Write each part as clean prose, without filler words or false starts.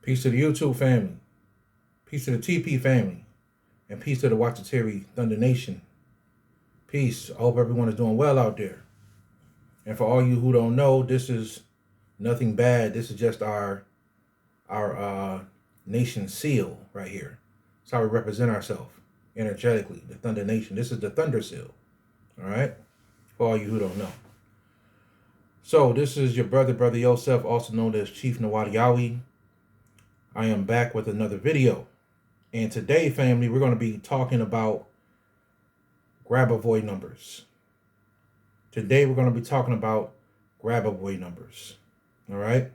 Peace to the YouTube family. Peace to the TP family. And peace to the Watchatiri Thunder Nation. Peace. I hope everyone is doing well out there. And for all you who don't know, this is nothing bad. This is just our nation seal right here. It's how we represent ourselves energetically. The Thunder Nation. This is the Thunder Seal. All right? For all you who don't know. So this is your brother Yosef, also known as Chief Nawadiyawi. I am back with another video. And today, family, we're going to be talking about Grabovoi numbers. Today, we're going to be talking about Grabovoi numbers. All right.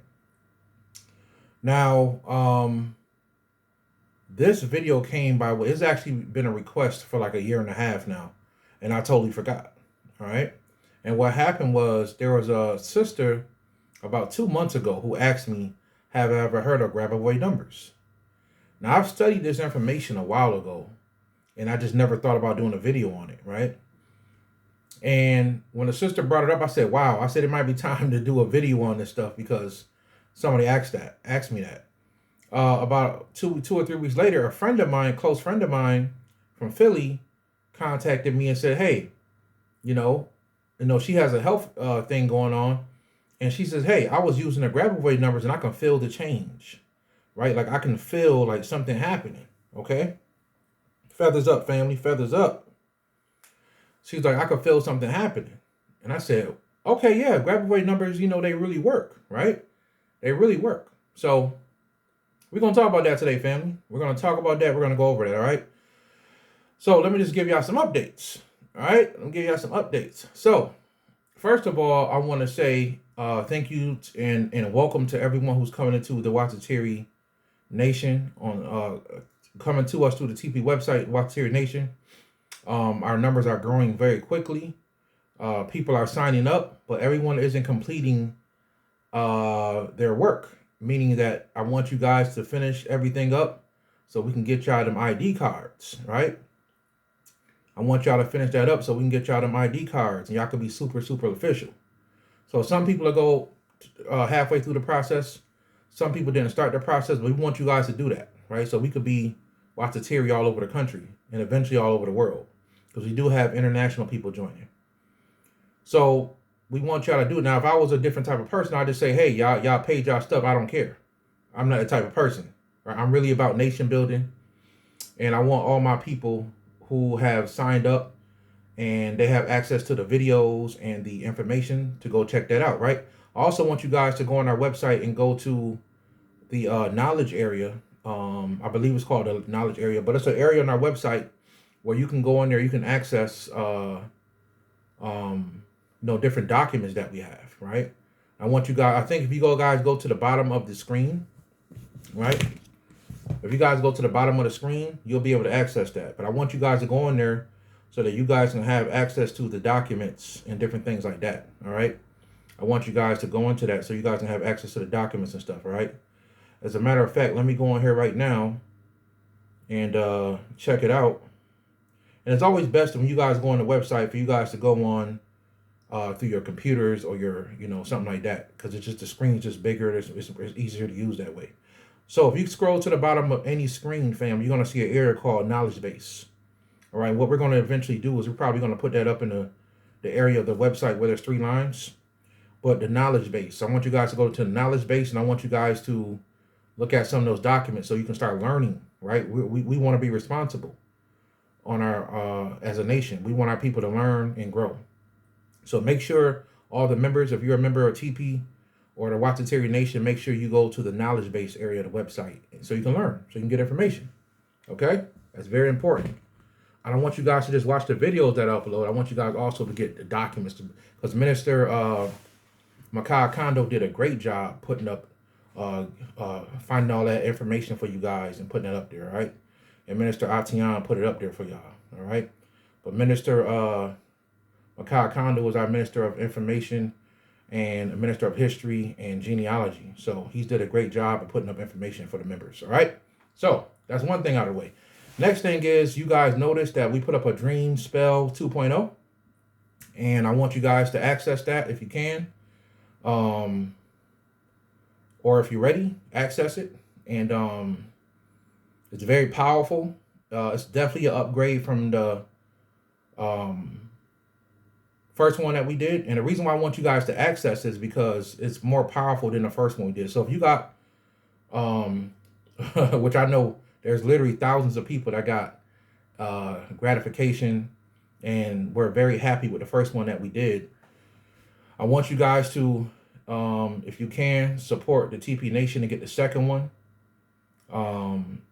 Now, this video came by, it's actually been a request for like a year and a half now. And I totally forgot. All right. And what happened was there was a sister about 2 months ago who asked me, have I ever heard of Grabovoi numbers? Now, I've studied this information a while ago, and I just never thought about doing a video on it, right? And when the sister brought it up, I said, wow, I said it might be time to do a video on this stuff because somebody asked me that. About two or 3 weeks later, a friend of mine, close friend of mine from Philly, contacted me and said, hey, you know, she has a health thing going on. And she says, hey, I was using the Grabovoi numbers and I can feel the change, right? Like I can feel like something happening, okay? Feathers up, family, feathers up. She's like, I can feel something happening. And I said, okay, yeah, Grabovoi numbers, they really work, right? They really work. So we're going to talk about that today, family. We're going to talk about that. We're going to go over that, all right? So let me just give y'all some updates, all right? Let me give y'all some updates. So first of all, I want to say thank you and welcome to everyone who's coming into the Watchatiri Nation on coming to us through the TP website, Watchatiri Nation. Our numbers are growing very quickly. People are signing up, but everyone isn't completing their work, meaning that I want you guys to finish everything up so we can get y'all them ID cards, right? I want y'all to finish that up so we can get y'all them ID cards and y'all can be super official. So some people will go halfway through the process. Some people didn't start the process, but we want you guys to do that, right? So we could be Watchatiri all over the country and eventually all over the world because we do have international people joining. So we want y'all to do it. Now, if I was a different type of person, I'd just say, hey, y'all paid y'all stuff. I don't care. I'm not the type of person. Right? I'm really about nation building. And I want all my people who have signed up and they have access to the videos and the information to go check that out, right? I also want you guys to go on our website and go to the knowledge area. I believe it's called the knowledge area, but it's an area on our website where you can go in there, you can access different documents that we have, right? I want you guys, I think if you guys go to the bottom of the screen, right? If you guys go to the bottom of the screen, you'll be able to access that. But I want you guys to go in there so that you guys can have access to the documents and different things like that, all right? I want you guys to go into that so you guys can have access to the documents and stuff, all right? As a matter of fact, let me go in here right now and check it out. And it's always best when you guys go on the website for you guys to go on through your computers or your, something like that, because it's just the screen's just bigger. It's easier to use that way. So if you scroll to the bottom of any screen, fam, you're going to see an area called knowledge base. All right, what we're going to eventually do is we're probably going to put that up in the area of the website where there's 3 lines. But the knowledge base, I want you guys to go to the knowledge base, and I want you guys to look at some of those documents so you can start learning, right? We want to be responsible on our as a nation. We want our people to learn and grow. So make sure all the members, if you're a member of TP or the Watchatiri Nation, make sure you go to the knowledge base area of the website so you can learn, so you can get information. Okay? That's very important. I don't want you guys to just watch the videos that I upload. I want you guys also to get the documents, because Minister Makai Kondo did a great job putting up, finding all that information for you guys and putting it up there, all right? And Minister Atiyan put it up there for y'all, all right? But Minister Makai Kondo is our Minister of Information and a Minister of History and Genealogy. So he's did a great job of putting up information for the members, all right? So that's one thing out of the way. Next thing is, you guys noticed that we put up a Dream Spell 2.0, and I want you guys to access that if you can, or if you're ready, access it. and it's very powerful. It's definitely an upgrade from the um, first one that we did, and the reason why I want you guys to access is because it's more powerful than the first one we did. So if you got, um, which I know there's literally thousands of people that got gratification, and we're very happy with the first one that we did. I want you guys to, if you can, support the TP Nation to get the second one.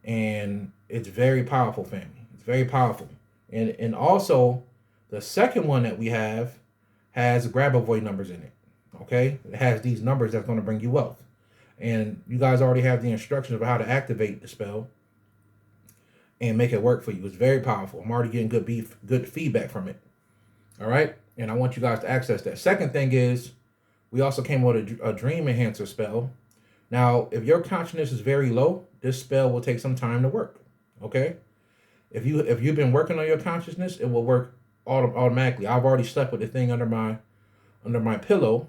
And it's very powerful, family. It's very powerful. And also, the second one that we have has Grabovoi numbers in it. Okay? It has these numbers that's going to bring you wealth. And you guys already have the instructions of how to activate the spell and make it work for you. It's very powerful. I'm already getting good feedback from it. All right? And I want you guys to access that. Second thing is, we also came up with a dream enhancer spell. Now, if your consciousness is very low, this spell will take some time to work. Okay? If you've been working on your consciousness, it will work automatically. I've already slept with the thing under my pillow,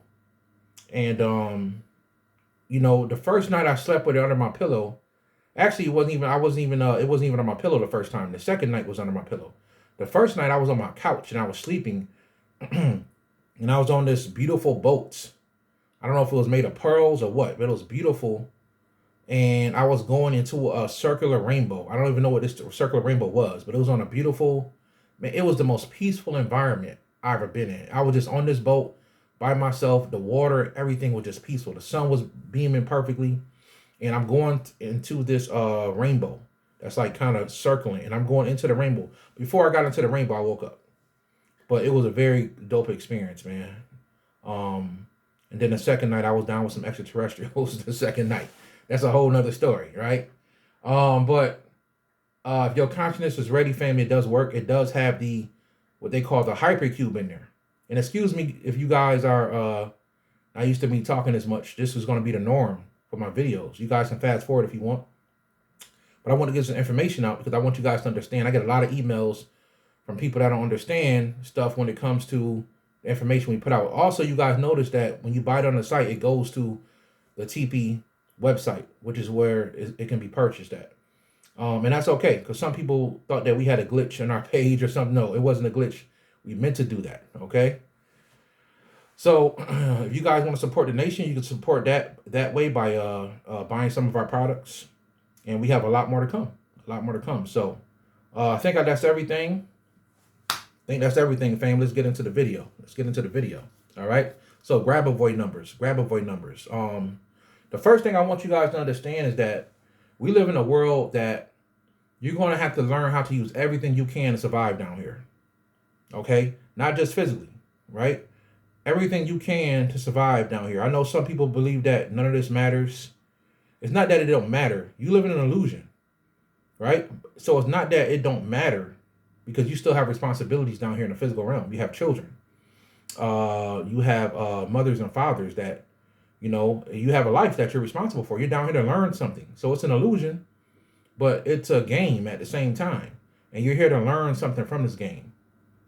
and the first night I slept with it under my pillow, actually it wasn't even on my pillow the first time. The second night was under my pillow. The first night I was on my couch and I was sleeping, and I was on this beautiful boat. I don't know if it was made of pearls or what, but it was beautiful. And I was going into a circular rainbow. I don't even know what this circular rainbow was, but it was on a beautiful, man, it was the most peaceful environment I've ever been in. I was just on this boat by myself. The water, everything was just peaceful. The sun was beaming perfectly. And I'm going into this rainbow that's like kind of circling. And I'm going into the rainbow. Before I got into the rainbow, I woke up. But it was a very dope experience, man. And then the second night, I was down with some extraterrestrials the second night. That's a whole nother story, right? But if your consciousness is ready, family, it does work. It does have what they call the hypercube in there. And excuse me if you guys are I used to be talking as much. This is going to be the norm for my videos. You guys can fast forward if you want. But I want to get some information out because I want you guys to understand. I get a lot of emails from people that don't understand stuff when it comes to the information we put out. Also, you guys notice that when you buy it on the site, it goes to the TP website, which is where it can be purchased at. And that's okay, because some people thought that we had a glitch in our page or something. No, it wasn't a glitch. We meant to do that, okay? So if you guys want to support the nation, you can support that way by buying some of our products. And we have a lot more to come. A lot more to come. So I think that's everything. Fam. Let's get into the video. All right? So Grabovoi numbers. The first thing I want you guys to understand is that we live in a world that you're going to have to learn how to use everything you can to survive down here. Okay? Not just physically, right? Everything you can to survive down here. I know some people believe that none of this matters. It's not that it don't matter. You live in an illusion, right? So it's not that it don't matter because you still have responsibilities down here in the physical realm. You have children. You have mothers and fathers that, you have a life that you're responsible for. You're down here to learn something. So it's an illusion, but it's a game at the same time. And you're here to learn something from this game.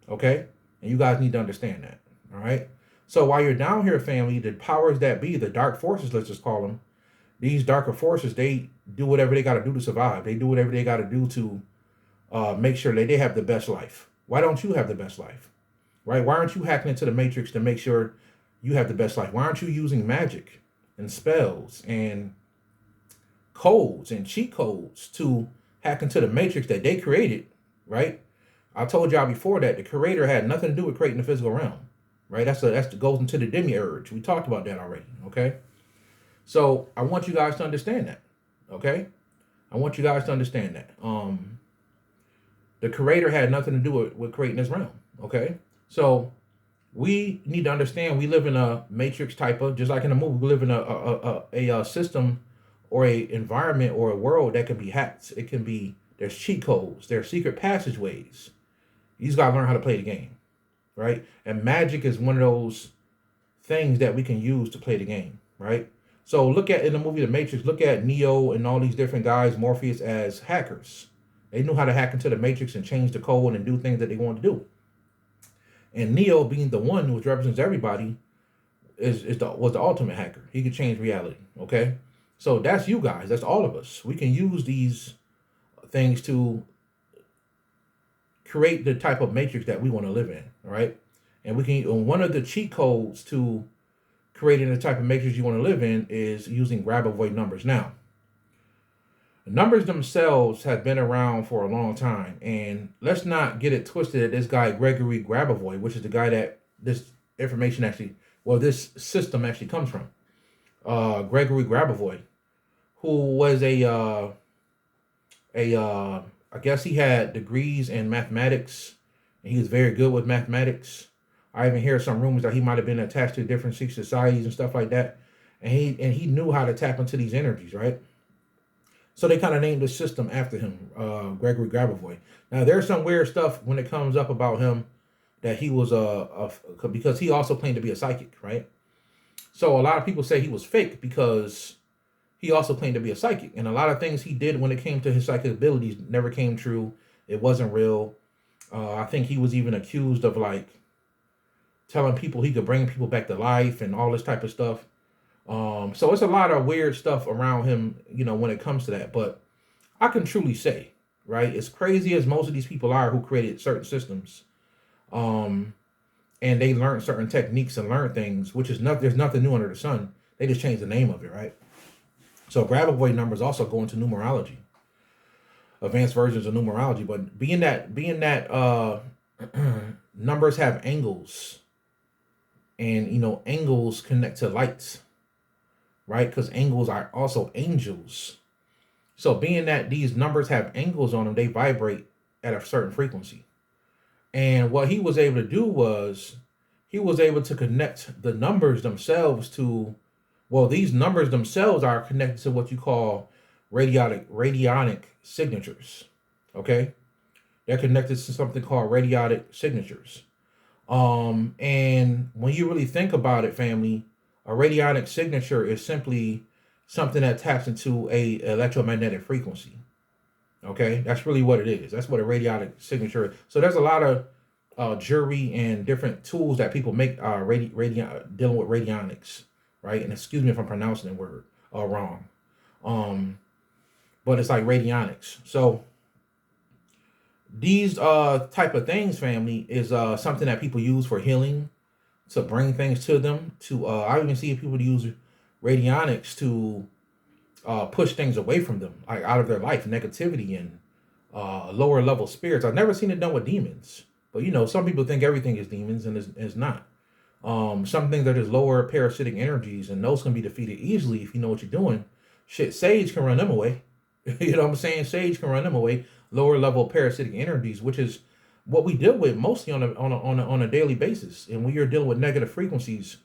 Okay? And you guys need to understand that. All right? So while you're down here, family, the powers that be, the dark forces, let's just call them, these darker forces, they do whatever they got to do to survive. They do whatever they got to do to make sure that they have the best life. Why don't you have the best life? Right? Why aren't you hacking into the matrix to make sure you have the best life? Why aren't you using magic and spells and codes and cheat codes to hack into the matrix that they created, right? I told y'all before that the creator had nothing to do with creating the physical realm, right? That goes into the demiurge. We talked about that already, okay? So I want you guys to understand that, okay? I want you guys to understand that. The creator had nothing to do with creating this realm, okay? So we need to understand we live in a matrix type of, just like in a movie, we live in a system or a environment or a world that can be hacked. It can be, there's cheat codes, there's secret passageways. You just gotta learn how to play the game, right? And magic is one of those things that we can use to play the game, right? So look at, in the movie The Matrix, look at Neo and all these different guys, Morpheus, as hackers. They knew how to hack into the matrix and change the code and do things that they wanted to do. And Neo, being the one which represents everybody, was the ultimate hacker. He could change reality, okay? So that's you guys. That's all of us. We can use these things to create the type of matrix that we want to live in, right? And we can. One of the cheat codes to creating the type of matrix you want to live in is using Grabovoi numbers. Now, the numbers themselves have been around for a long time, and let's not get it twisted that this guy Gregory Grabovoi, which is the guy that this information actually, well, this system actually comes from, Gregory Grabovoi, who was I guess he had degrees in mathematics, and he was very good with mathematics. I even hear some rumors that he might have been attached to different secret societies and stuff like that, and he knew how to tap into these energies, right? So they kind of named the system after him, Gregory Grabovoi. Now there's some weird stuff when it comes up about him that he was because he also claimed to be a psychic, right? So a lot of people say he was fake because he also claimed to be a psychic, and a lot of things he did when it came to his psychic abilities never came true. It wasn't real. I think he was even accused of like telling people he could bring people back to life and all this type of stuff. So it's a lot of weird stuff around him, when it comes to that. But I can truly say, right, as crazy as most of these people are who created certain systems, and they learned certain techniques and learned things, which is not there's nothing new under the sun. They just changed the name of it, right? So Grabovoi numbers also go into numerology, advanced versions of numerology. But being that numbers have angles, and angles connect to lights, right? Because angles are also angels. So being that these numbers have angles on them, they vibrate at a certain frequency. And what he was able to do was he was able to connect the numbers themselves to, well, these numbers themselves are connected to what you call radionic signatures. Okay? They're connected to something called radionic signatures. And when you really think about it, family, a radionic signature is simply something that taps into a electromagnetic frequency. Okay, that's really what it is. That's what a radionic signature is. So there's a lot of jury and different tools that people make dealing with radionics, right? And excuse me if I'm pronouncing the word wrong. But it's like radionics. So these type of things, family, is something that people use for healing, to bring things to them. To I even see people use radionics to push things away from them, like out of their life, negativity and lower level spirits. I've never seen it done with demons, but some people think everything is demons, and it's not. Some things are just lower parasitic energies, and those can be defeated easily if you know what you're doing. Shit, sage can run them away. You know what I'm saying? Sage can run them away. Lower level parasitic energies, which is what we deal with mostly on a daily basis. And when you're dealing with negative frequencies,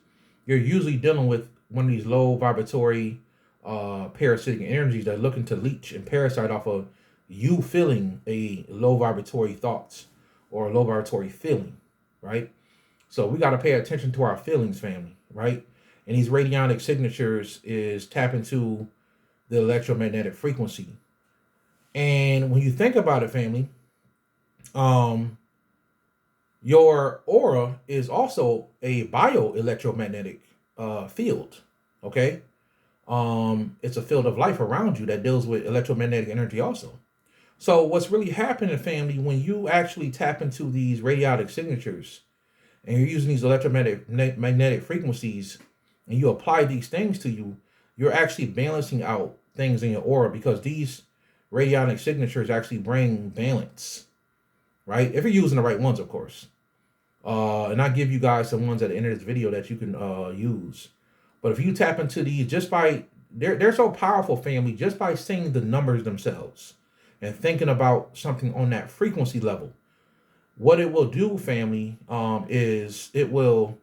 you're usually dealing with one of these low vibratory parasitic energies that are looking to leech and parasite off of you feeling a low vibratory thoughts or a low vibratory feeling, right? So we got to pay attention to our feelings, family, right? And these radionic signatures is tap into the electromagnetic frequency. And when you think about it, family, your aura is also a bioelectromagnetic field. Okay, it's a field of life around you that deals with electromagnetic energy also. So what's really happening, family, when you actually tap into these radionic signatures and you're using these electromagnetic frequencies, and you apply these things to you, you're actually balancing out things in your aura, because these radionic signatures actually bring balance, right? If you're using the right ones, of course. And I'll give you guys some ones at the end of this video that you can use. But if you tap into these just by, they're so powerful, family, just by saying the numbers themselves and thinking about something on that frequency level. What it will do, family, is it will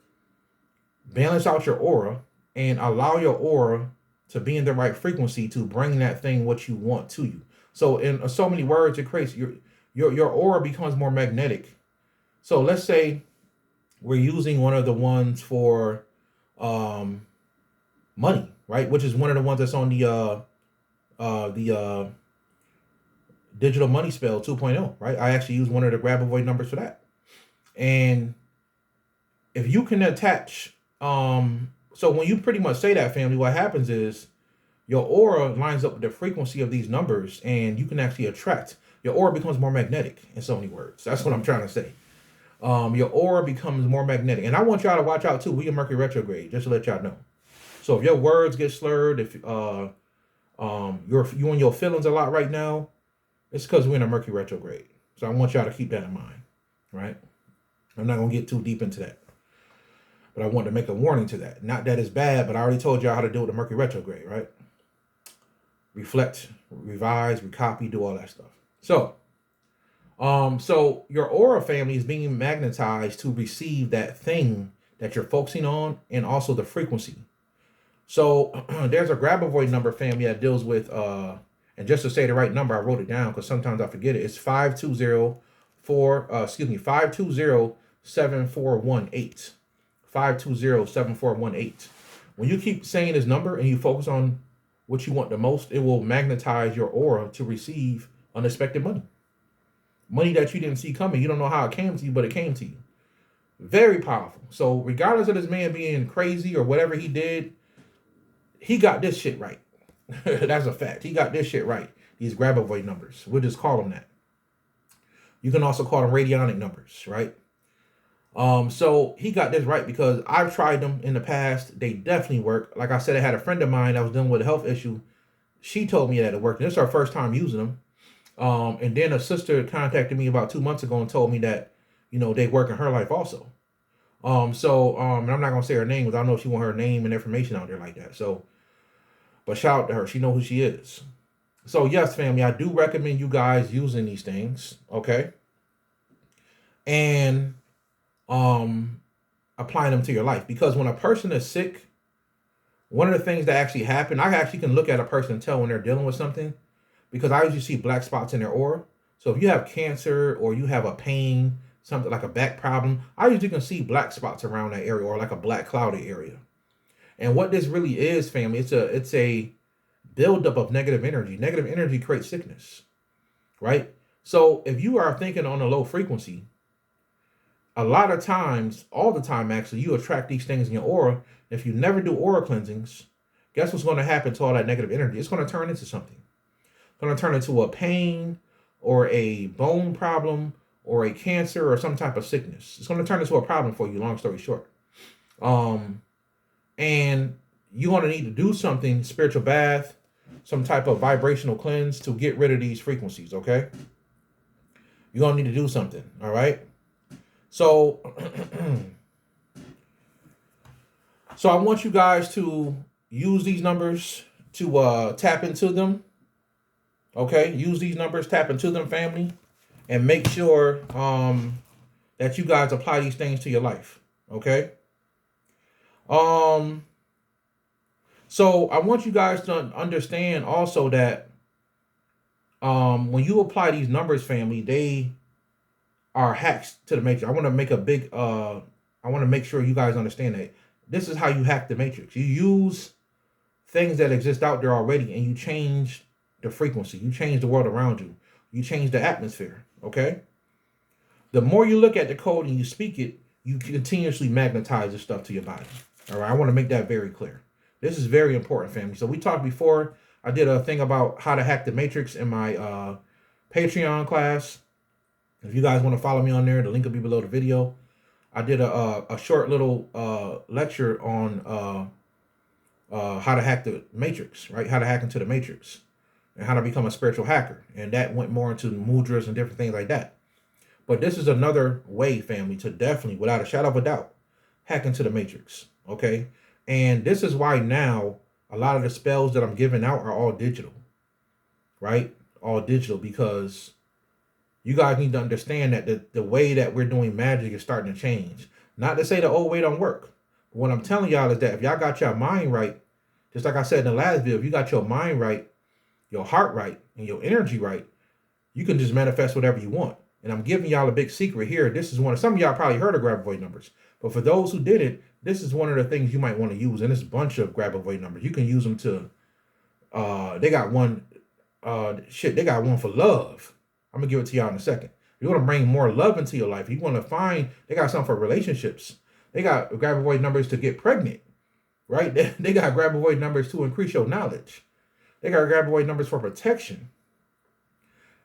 balance out your aura and allow your aura to be in the right frequency to bring that thing what you want to you. So in so many words, it creates your aura becomes more magnetic. So let's say we're using one of the ones for money, right? Which is one of the ones that's on the digital money spell 2.0, right? I actually use one of the Grabovoi numbers for that. And if you can attach, so when you pretty much say that, family, what happens is your aura lines up with the frequency of these numbers, and you can actually attract. Your aura becomes more magnetic, in so many words. That's what I'm trying to say. Your aura becomes more magnetic. And I want y'all to watch out too. We in Mercury retrograde, just to let y'all know. So if your words get slurred, if you in your feelings a lot right now, it's because we're in a Mercury retrograde. So I want y'all to keep that in mind, right? I'm not gonna get too deep into that, but I want to make a warning to that. Not that it's bad, but I already told y'all how to deal with the Mercury retrograde, right? Reflect, revise, recopy, do all that stuff. So your aura family is being magnetized to receive that thing that you're focusing on, and also the frequency. So there's a Grabovoi number family that deals with and just to say the right number, I wrote it down because sometimes I forget it. It's 5207418. 5207418. When you keep saying this number and you focus on what you want the most, it will magnetize your aura to receive unexpected money. Money that you didn't see coming. You don't know how it came to you, but it came to you. Very powerful. So regardless of this man being crazy or whatever he did, he got this shit right. That's a fact. He got this shit right. These Grabovoi numbers. We'll just call them that. You can also call them radionic numbers, right? So he got this right because I've tried them in the past. They definitely work. Like I said, I had a friend of mine that was dealing with a health issue. She told me that it worked. And this is our first time using them. And then a sister contacted me about 2 months ago and told me that, they work in her life also. And I'm not gonna say her name because I don't know if she want her name and information out there like that. So, but shout out to her. She know who she is. So yes, family, I do recommend you guys using these things, okay? And applying them to your life, because when a person is sick, one of the things that actually happen, I actually can look at a person and tell when they're dealing with something, because I usually see black spots in their aura. So if you have cancer or you have a pain, something like a back problem, I usually can see black spots around that area, or like a black cloudy area. And what this really is, family, it's a buildup of negative energy. Negative energy creates sickness, right? So if you are thinking on a low frequency, a lot of times, all the time actually, you attract these things in your aura. If you never do aura cleansings, guess what's going to happen to all that negative energy? It's going to turn into something. It's going to turn into a pain or a bone problem or a cancer or some type of sickness. It's going to turn into a problem for you, long story short. And you're going to need to do something, spiritual bath, some type of vibrational cleanse to get rid of these frequencies, okay? You're going to need to do something, all right? So, so I want you guys to use these numbers to tap into them, okay? Use these numbers, tap into them, family, and make sure that you guys apply these things to your life, okay? So I want you guys to understand also that when you apply these numbers, family, they are hacks to the matrix. I want to make I want to make sure you guys understand that this is how you hack the matrix. You use things that exist out there already and you change the frequency. You change the world around you. You change the atmosphere, okay? The more you look at the code and you speak it, you continuously magnetize this stuff to your body. All right, I want to make that very clear. This is very important, family. So we talked before, I did a thing about how to hack the matrix in my Patreon class. If you guys want to follow me on there, the link will be below the video. I did a short little lecture on how to hack the matrix, right? How to hack into the matrix and how to become a spiritual hacker. And that went more into mudras and different things like that. But this is another way, family, to definitely, without a shadow of a doubt, hack into the matrix, okay? And this is why now a lot of the spells that I'm giving out are all digital, right? All digital, because you guys need to understand that the way that we're doing magic is starting to change. Not to say the old way don't work. But what I'm telling y'all is that if y'all got your mind right, just like I said in the last video, if you got your mind right, your heart right, and your energy right, you can just manifest whatever you want. And I'm giving y'all a big secret here. This is some of y'all probably heard of Grabovoi numbers. But for those who didn't, this is one of the things you might want to use. And it's a bunch of Grabovoi numbers. You can use them to, they got one for love. I'm going to give it to y'all in a second. You want to bring more love into your life. You want to find, they got something for relationships. They got Grabovoi numbers to get pregnant, right? They got Grabovoi numbers to increase your knowledge. They got Grabovoi numbers for protection.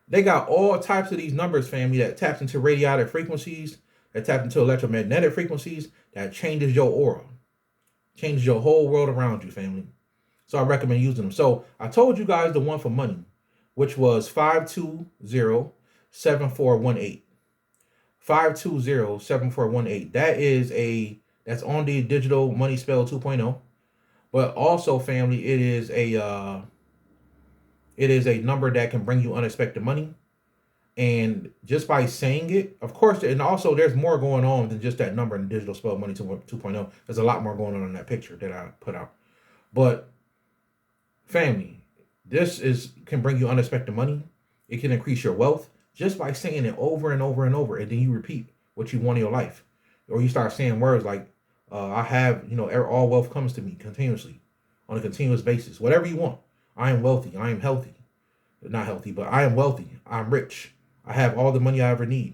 They got all types of these numbers, family, that taps into radioactive frequencies, that taps into electromagnetic frequencies, that changes your aura, changes your whole world around you, family. So I recommend using them. So I told you guys the one for money, which was 520-7418. 520-7418. That's on the digital money spell 2.0. But also, family, it is a number that can bring you unexpected money. And just by saying it, of course, and also there's more going on than just that number in digital spell money 2.0. There's a lot more going on in that picture that I put out. But family, this can bring you unexpected money. It can increase your wealth just by saying it over and over and over, and then you repeat what you want in your life, or you start saying words like, "I have, all wealth comes to me continuously, on a continuous basis. Whatever you want. I am wealthy. I am healthy, not healthy, but I am wealthy. I'm rich. I have all the money I ever need."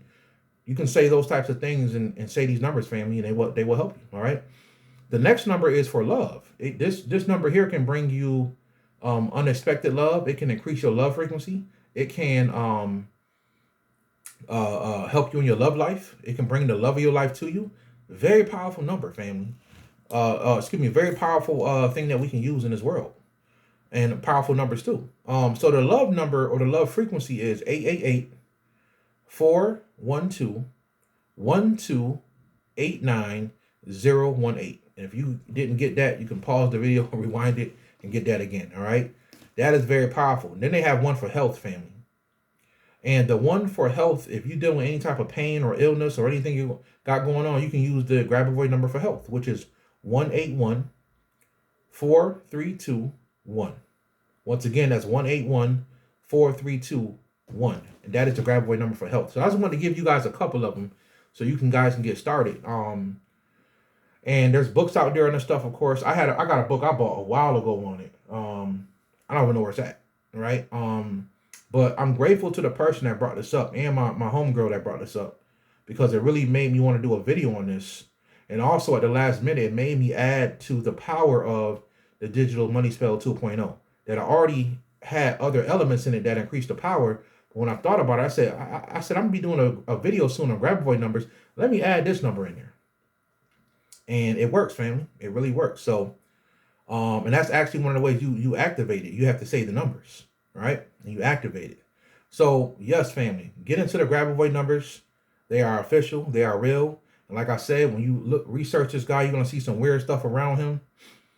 You can say those types of things and say these numbers, family, and they will help you. All right. The next number is for love. This number here can bring you unexpected love. It can increase your love frequency. It can help you in your love life. It can bring the love of your life to you. Very powerful number, family. Very powerful thing that we can use in this world, and powerful numbers too. So the love number or the love frequency is 888-412-1289-018. And if you didn't get that, you can pause the video, rewind it, and get that again. All right, that is very powerful. And then they have one for health, family. And the one for health, if you're dealing with any type of pain or illness or anything you got going on, you can use the Grabovoi number for health, which is 181-432-1. Once again, that's 181-432-1. And that is the Grabovoi number for health. So I just wanted to give you guys a couple of them so you guys can get started. And there's books out there and this stuff, of course. I got a book I bought a while ago on it. I don't even know where it's at, right? But I'm grateful to the person that brought this up and my homegirl that brought this up, because it really made me want to do a video on this. And also at the last minute, it made me add to the power of the digital money spell 2.0 that I already had other elements in it that increased the power. But when I thought about it, I said, I'm going to be doing a video soon on Grabovoi numbers. Let me add this number in there. And it works, family. It really works. So, and that's actually one of the ways you activate it. You have to say the numbers, right? And you activate it. So, yes, family, get into the Grabovoi numbers. They are official. They are real. And like I said, when you research this guy, you're going to see some weird stuff around him,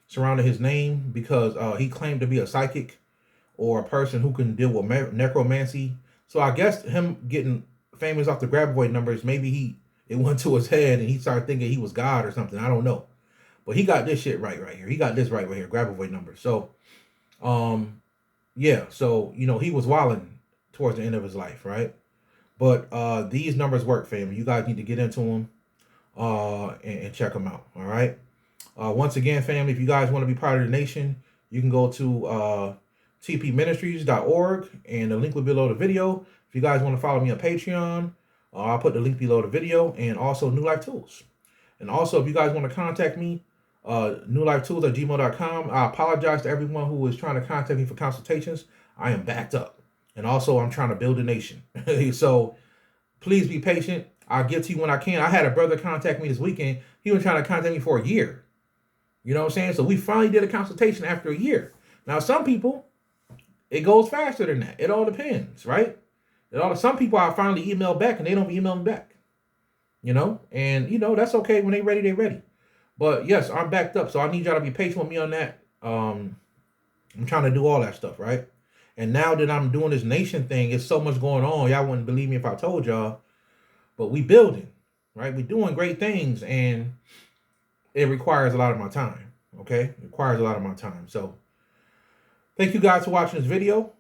surrounding his name, because he claimed to be a psychic or a person who can deal with necromancy. So I guess him getting famous off the Grabovoi numbers, maybe it went to his head and he started thinking he was God or something. I don't know. But he got this shit right here. He got this right here, Grabovoi numbers. So, yeah. So, he was wilding towards the end of his life, right? But these numbers work, family. You guys need to get into them and check them out, all right? Once again, family, if you guys want to be part of the nation, you can go to tpministries.org, and the link will be below the video. If you guys want to follow me on Patreon, I'll put the link below the video, and also New Life Tools. And also, if you guys want to contact me, nulyfetools@gmail.com. I apologize to everyone who was trying to contact me for consultations. I am backed up. And also, I'm trying to build a nation. So please be patient. I'll get to you when I can. I had a brother contact me this weekend. He was trying to contact me for a year. You know what I'm saying? So we finally did a consultation after a year. Now, some people, it goes faster than that. It all depends, right? Some people I finally email back and they don't email me back. And that's okay. When they ready, they ready. But yes, I'm backed up. So I need y'all to be patient with me on that. I'm trying to do all that stuff, right? And now that I'm doing this nation thing, it's so much going on. Y'all wouldn't believe me if I told y'all. But we building, right? We doing great things, and it requires a lot of my time, okay? It requires a lot of my time. So thank you guys for watching this video.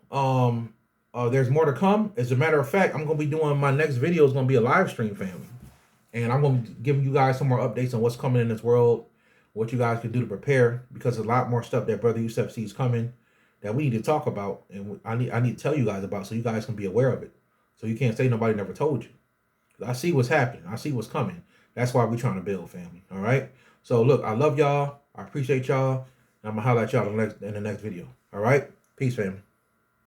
There's more to come. As a matter of fact, I'm going to be doing my next video is going to be a live stream, family. And I'm going to give you guys some more updates on what's coming in this world, what you guys can do to prepare, because there's a lot more stuff that Brother Yusef sees coming that we need to talk about, and I need to tell you guys about so you guys can be aware of it. So you can't say nobody never told you. I see what's happening. I see what's coming. That's why we're trying to build, family. All right? So, look, I love y'all. I appreciate y'all. And I'm going to holler at y'all in the next video. All right? Peace. Peace, fam.